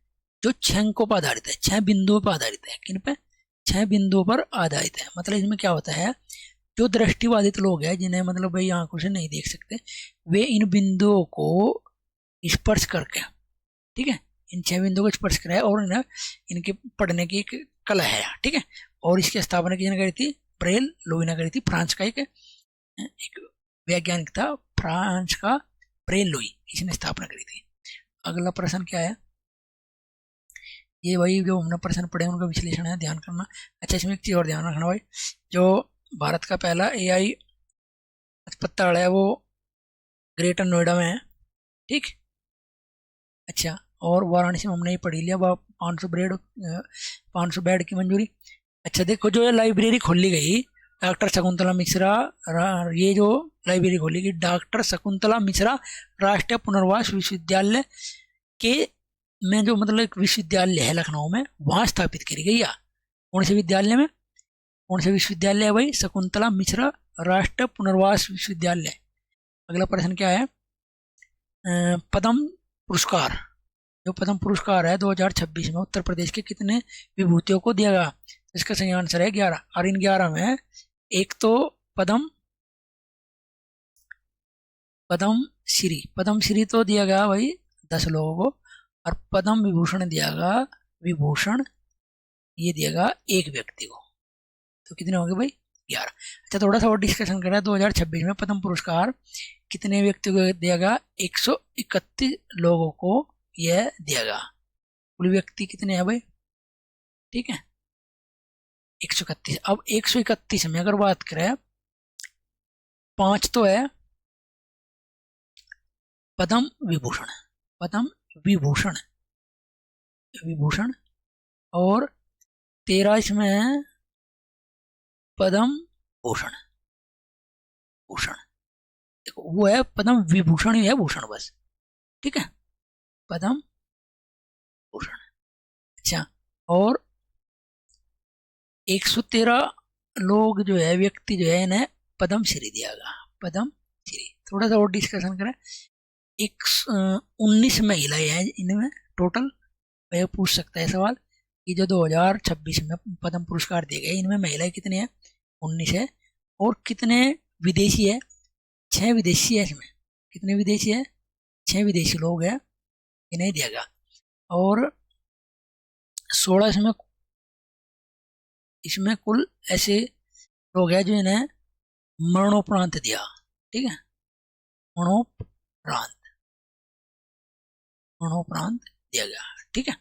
जो 6 अंकों पर आधारित है, 6 बिंदुओं पर आधारित है। किन पे? 6 बिंदुओं पर आधारित है। मतलब इसमें क्या होता है, जो दृष्टिबाधित लोग हैं जिन्हें मतलब भाई आंखों से नहीं देख सकते, वे इन बिंदुओं को स्पर्श करके, ठीक है, इन 6 बिंदुओं को स्पर्श कराया और इनके पढ़ने की एक कला है, ठीक है। और इसकी स्थापना किसने करी थी? ब्रेल लोई ने करी थी। फ्रांस का एक वैज्ञानिक था, फ्रांस का ब्रेल लोई, इसने स्थापना करी थी। अगला प्रश्न क्या है? ये वही जो हमने प्रश्न पढ़े उनका विश्लेषण है, ध्यान करना। अच्छा, इसमें एक चीज और ध्यान रखना भाई, जो भारत का पहला AI अस्पताल है वो ग्रेटर नोएडा में है, ठीक। अच्छा, और वाराणसी में हमने ये पढ़ी लिया 500 बेड की मंजूरी। अच्छा, देखो जो ये लाइब्रेरी खोली गई डॉक्टर शकुंतला मिश्रा, ये जो लाइब्रेरी खोली गई डॉक्टर शकुंतला मिश्रा राष्ट्रीय पुनर्वास विश्वविद्यालय के में, जो मतलब एक विश्वविद्यालय है लखनऊ में, वहाँ स्थापित करी गई है। कौन से विद्यालय में? कौन से विश्वविद्यालय है भाई? शकुंतला मिश्रा राष्ट्रीय पुनर्वास विश्वविद्यालय। अगला प्रश्न क्या है, पद्म पुरस्कार, जो पद्म पुरस्कार है 2026 में उत्तर प्रदेश के कितने विभूतियों को दिया गया? इसका सही आंसर है 11। और इन 11 में एक तो पद्म श्री तो दिया गया भाई 10 लोगों को, और पद्म विभूषण दिया गया, विभूषण ये दिया गया एक व्यक्ति को। तो कितने होंगे भाई? 11। अच्छा, थोड़ा सा और डिस्कशन करें। 2026 में पद्म पुरस्कार कितने व्यक्तियों को दिया गया? 131 लोगों को यह दिया गया। कुल व्यक्ति कितने हैं भाई? ठीक है, 131। अब 131 में अगर बात करें, 5 तो है पद्म विभूषण, विभूषण, और 13 इसमें है पद्म भूषण, देखो वो है पद्म विभूषण ही है, भूषण बस, ठीक है, पद्म भूषण। अच्छा, और 113 लोग जो है, व्यक्ति जो है, इन्हें पद्म श्री दिया गया, पद्म श्री। थोड़ा सा और डिस्कशन करें। 19 महिलाएं हैं इनमें टोटल। वह पूछ सकता है सवाल कि जो 2026 में पद्म पुरस्कार दिए गए, इनमें महिलाएं कितनी है? 19 है। और कितने विदेशी है? 6 विदेशी है इसमें। कितने विदेशी है? 6 विदेशी लोग हैं, इन्हें दिया गया। और 16 इसमें कुल ऐसे लोग हैं जो इन्हें मरणोपरांत दिया, ठीक है, मरणोपरांत दिया गया, ठीक है।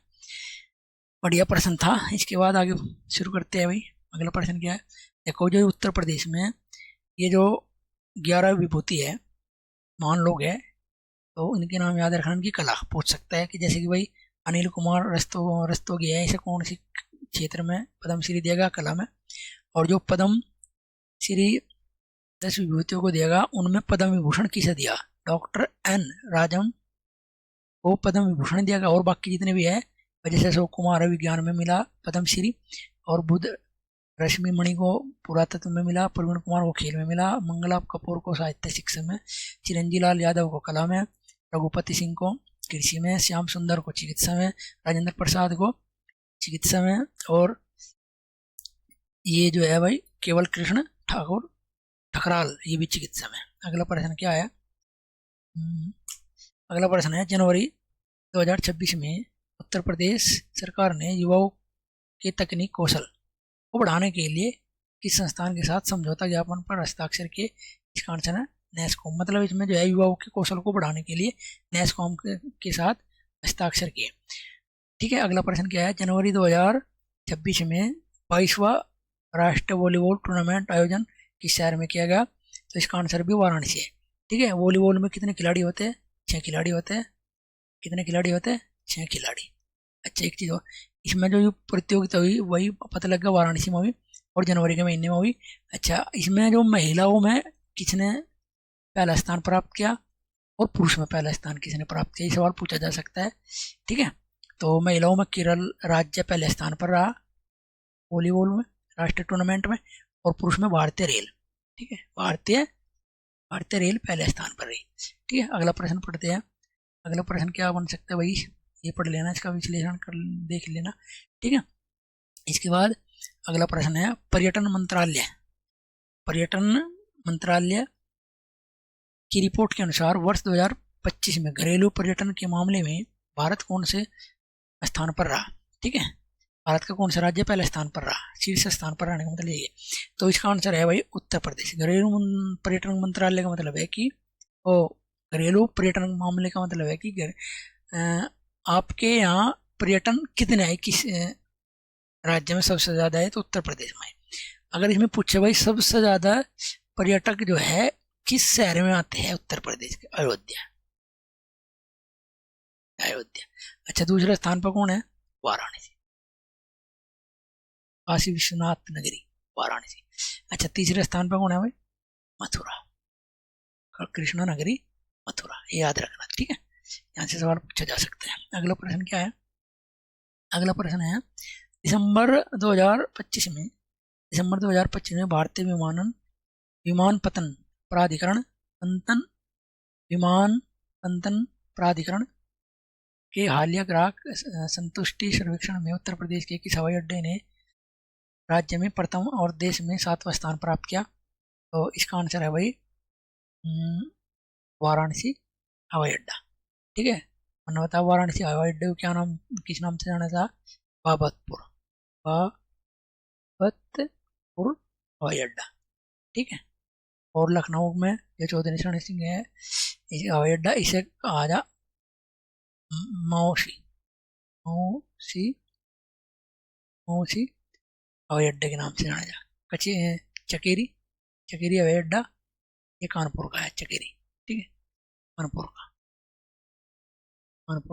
बढ़िया प्रश्न था। इसके बाद आगे शुरू करते हैं भाई। अगला प्रश्न क्या है, देखो, जो उत्तर प्रदेश में ये जो 11 विभूति है, महान लोग है, तो इनके नाम याद रखना। इनकी कला पूछ सकता है कि जैसे कि भाई अनिल कुमार रस्तोगी है, इसे कौन सी क्षेत्र में पद्म श्री दिया गया? कला में। और जो पद्म श्री 10 विभूतियों को दिया गया, उनमें पद्म विभूषण किसे दिया? डॉक्टर एन राजम को पद्म विभूषण दिया गया। और बाकी जितने भी है, जैसे अशोक कुमार विज्ञान में मिला पद्म श्री, और बुध रश्मि मणि को पुरातत्व में मिला, प्रवीण कुमार को खेल में मिला, मंगला कपूर को साहित्य शिक्षा में, चिरंजी लाल यादव को कला में, रघुपति सिंह को कृषि में, श्याम सुंदर को चिकित्सा में, राजेंद्र प्रसाद को चिकित्सा में, और ये जो है भाई केवल कृष्ण ठाकुर ठकराल, ये भी चिकित्सा में। अगला प्रश्न क्या है? अगला प्रश्न है, जनवरी 2026 में उत्तर प्रदेश सरकार ने युवाओं के तकनीक कौशल को बढ़ाने के लिए किस संस्थान के साथ समझौता ज्ञापन पर हस्ताक्षर किए? इसका आंसर है नेस्कॉम। मतलब इसमें जो है युवाओं के कौशल को बढ़ाने के लिए नेस्कॉम के साथ हस्ताक्षर किए, ठीक है। अगला प्रश्न क्या है, जनवरी 2026 में 22वां राष्ट्रीय वॉलीबॉल टूर्नामेंट आयोजन किस शहर में किया गया? तो इसका आंसर भी वाराणसी है, ठीक है। वॉलीबॉल में कितने खिलाड़ी होते हैं? 6 खिलाड़ी होते हैं। कितने खिलाड़ी होते हैं? 6 खिलाड़ी। अच्छा, एक चीज़ हो, इसमें जो प्रतियोगिता हुई वही पता लग गया वाराणसी में हुई और जनवरी के महीने में हुई। अच्छा, इसमें जो महिलाओं में किसने पहला स्थान प्राप्त किया और पुरुष में पहला स्थान किसने प्राप्त किया, ये सवाल पूछा जा सकता है, ठीक है। तो महिलाओं में केरल राज्य पहले स्थान पर रहा वॉलीबॉल में राष्ट्रीय टूर्नामेंट में, और पुरुष में भारतीय रेल, ठीक है, भारतीय रेल पहले स्थान पर रही, ठीक है। अगला प्रश्न पढ़ते हैं। अगला प्रश्न क्या बन सकता है भाई, ये पढ़ लेना, इसका विश्लेषण कर देख लेना, ठीक है। इसके बाद अगला प्रश्न है, पर्यटन मंत्रालय की रिपोर्ट के अनुसार वर्ष 2025 में घरेलू पर्यटन के मामले में भारत कौन से स्थान पर रहा, ठीक है। भारत का कौन सा राज्य पहले स्थान पर रहा, शीर्ष स्थान पर रहने का मतलब ये। तो इसका आंसर है भाई उत्तर प्रदेश। घरेलू पर्यटन मंत्रालय का मतलब है कि घरेलू पर्यटन मामले का मतलब है कि आपके यहाँ पर्यटन कितने है, किस राज्य में सबसे ज़्यादा है, तो उत्तर प्रदेश में। अगर इसमें पूछे भाई सबसे ज़्यादा पर्यटक जो है किस शहर में आते हैं उत्तर प्रदेश के? अयोध्या। अच्छा, दूसरे स्थान पर कौन है? वाराणसी, काशी विश्वनाथ नगरी वाराणसी। अच्छा, तीसरे स्थान पर कौन है भाई? मथुरा, कृष्णा नगरी मथुरा, ये याद रखना, ठीक है। यहाँ से सवाल पूछा जा सकता है। अगला प्रश्न क्या है? अगला प्रश्न है, दिसंबर 2025 में भारतीय विमानन विमानपतन प्राधिकरण पंतन विमानपतन प्राधिकरण के हालिया ग्राहक संतुष्टि सर्वेक्षण में उत्तर प्रदेश के किस हवाई अड्डे ने राज्य में प्रथम और देश में 7वां स्थान प्राप्त किया? तो इसका आंसर है भाई वाराणसी हवाई अड्डा। ठीक है, मैंने बताया वाराणसी हवाई अड्डे को क्या नाम, किस नाम से जाना था? बाबतपुर, बाबतपुर हवाई अड्डा। ठीक है, और लखनऊ में जो चौधरी चरण सिंह है हवाई अड्डा, इसे कहा जा मौसी मौसी मौसी हवाई अड्डे के नाम से जाना जा। कच्ची चकेरी चकेरी हवाई अड्डा ये कानपुर का है, चकेरी। ठीक है, कानपुर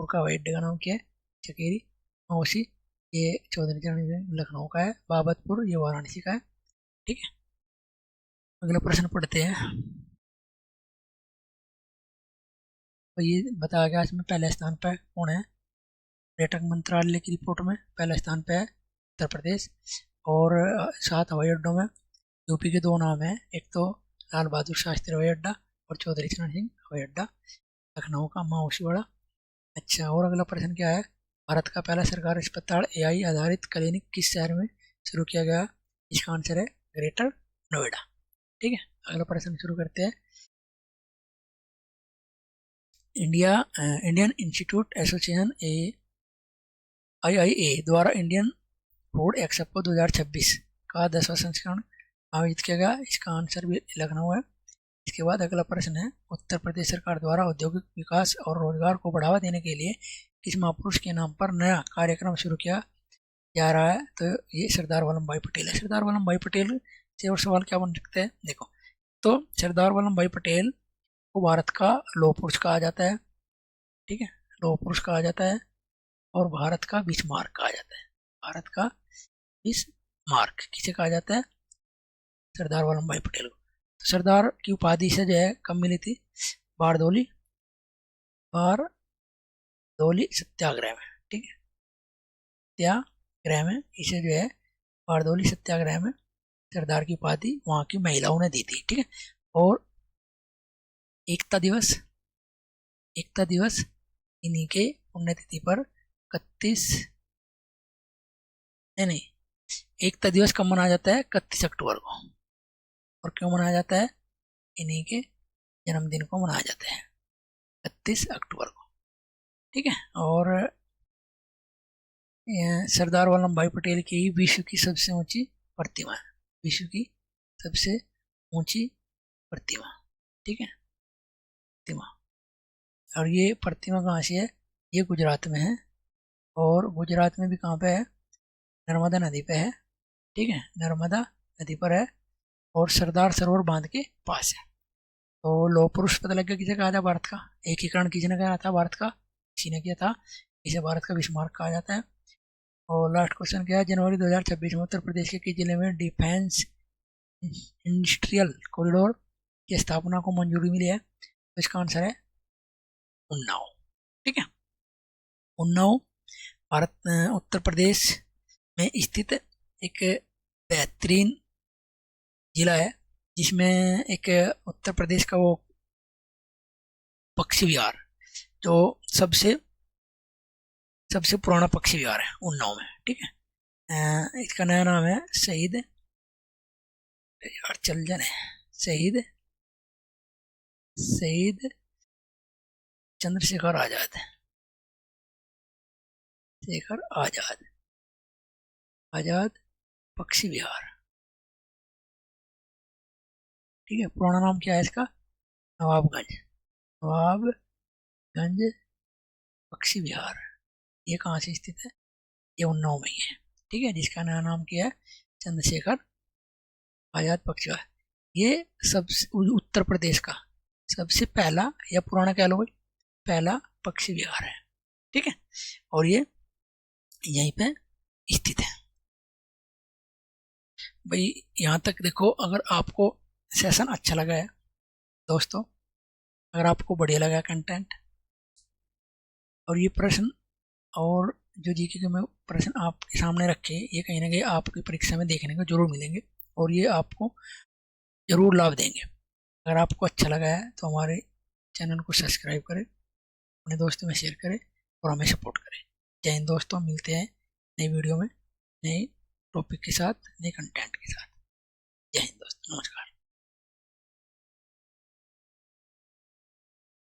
का हवाई अड्डे का नाम क्या है? चकेरी। मौसी ये चौधरी चरण सिंह लखनऊ का है, बाबतपुर ये वाराणसी का है। ठीक है, अगला प्रश्न पढ़ते हैं। तो ये बताया गया इसमें पहले स्थान पर कौन है? पर्यटक मंत्रालय की रिपोर्ट में पहले स्थान पे है उत्तर प्रदेश। और 7 हवाई अड्डों में यूपी के 2 नाम हैं, एक तो लाल बहादुर शास्त्री हवाई अड्डा और चौधरी चरण सिंह हवाई अड्डा लखनऊ का माउसीवाड़ा। अच्छा, और अगला प्रश्न क्या है? भारत का पहला सरकारी अस्पताल AI आधारित क्लिनिक किस शहर में शुरू किया गया? इसका आंसर है ग्रेटर नोएडा। ठीक है, अगला प्रश्न शुरू करते हैं। इंडियन इंस्टीट्यूट एसोसिएशन IIA द्वारा इंडियन फूड एक्सपो 2026 का 10वां संस्करण आयोजित किया गया। इसका आंसर भी लखनऊ है। इसके बाद अगला प्रश्न है, उत्तर प्रदेश सरकार द्वारा औद्योगिक विकास और रोजगार को बढ़ावा देने के लिए किस महापुरुष के नाम पर नया कार्यक्रम शुरू किया जा रहा है? तो ये सरदार वल्लभ भाई पटेल है। सरदार वल्लभ भाई पटेल से और सवाल क्या बन सकते हैं? देखो, तो सरदार वल्लभ भाई पटेल को भारत का लौह पुरुष कहा जाता है। ठीक है, लौह पुरुष कहा जाता है और भारत का बिस्मार्क कहा जाता है। भारत का बिस्मार्क किसे कहा जाता है? सरदार वल्लभ भाई पटेल को। तो सरदार की उपाधि से जो है कब मिली थी? बारदोली सत्याग्रह में। ठीक है, सत्याग्रह में इसे जो है बारदोली सत्याग्रह में सरदार की उपाधि वहाँ की महिलाओं ने दी थी। ठीक है, और एकता दिवस इन्हीं के पुण्यतिथि पर 31 नहीं, एकता दिवस कब मनाया जाता है? 31 अक्टूबर को। और क्यों मनाया जाता है? इन्हीं के जन्मदिन को मनाया जाता है 31 अक्टूबर को। ठीक है, और सरदार वल्लभ भाई पटेल की विश्व की सबसे ऊंची प्रतिमा है, विश्व की सबसे ऊंची प्रतिमा। ठीक है, प्रतिमा, और ये प्रतिमा कहाँ से है? ये गुजरात में है, और गुजरात में भी कहाँ पे है? नर्मदा नदी पे है। ठीक है, नर्मदा नदी पर है और सरदार सरोवर बांध के पास है। तो लौह पुरुष पता लग गया किसे कहा था भारत का? एकीकरण किसने कहा था भारत का? किसी ने किया था, इसे भारत का बिस्मार्क कहा जाता है। और लास्ट क्वेश्चन क्या है? जनवरी 2026 में उत्तर प्रदेश के किस जिले में डिफेंस इंडस्ट्रियल कॉरिडोर की स्थापना को मंजूरी मिली है? तो इसका आंसर है उन्नाव। ठीक है, उन्नाव उत्तर प्रदेश में स्थित एक बेहतरीन जिला है, जिसमें एक उत्तर प्रदेश का वो पक्षी विहार जो सबसे पुराना पक्षी विहार है उन्नाव में। ठीक है, इसका नया नाम है शहीद चंद्रशेखर आजाद पक्षी विहार। ठीक है, पुराना नाम क्या है इसका? नवाबगंज पक्षी विहार। ये कहाँ से स्थित है? ये उन्नाव में ही है। ठीक है, जिसका नया नाम क्या है? चंद्रशेखर आजाद पक्षी विहार। ये सबसे उत्तर प्रदेश का सबसे पहला या पुराना कह लो भाई, पहला पक्षी विहार है। ठीक है, और ये यहीं पे स्थित है। भाई यहाँ तक देखो, अगर आपको सेशन अच्छा लगा है दोस्तों, अगर आपको बढ़िया लगा कंटेंट और ये प्रश्न और जो जीके के मैं प्रश्न आपके सामने रखे, ये कहीं ना कहीं आपकी परीक्षा में देखने को जरूर मिलेंगे और ये आपको ज़रूर लाभ देंगे। अगर आपको अच्छा लगा है तो हमारे चैनल को सब्सक्राइब करें, अपने दोस्तों में शेयर करें और हमें सपोर्ट करें। जय हिंद दोस्तों, मिलते हैं नई वीडियो में नए टॉपिक के साथ, नए कंटेंट के साथ। जय हिंद दोस्तों, नमस्कार।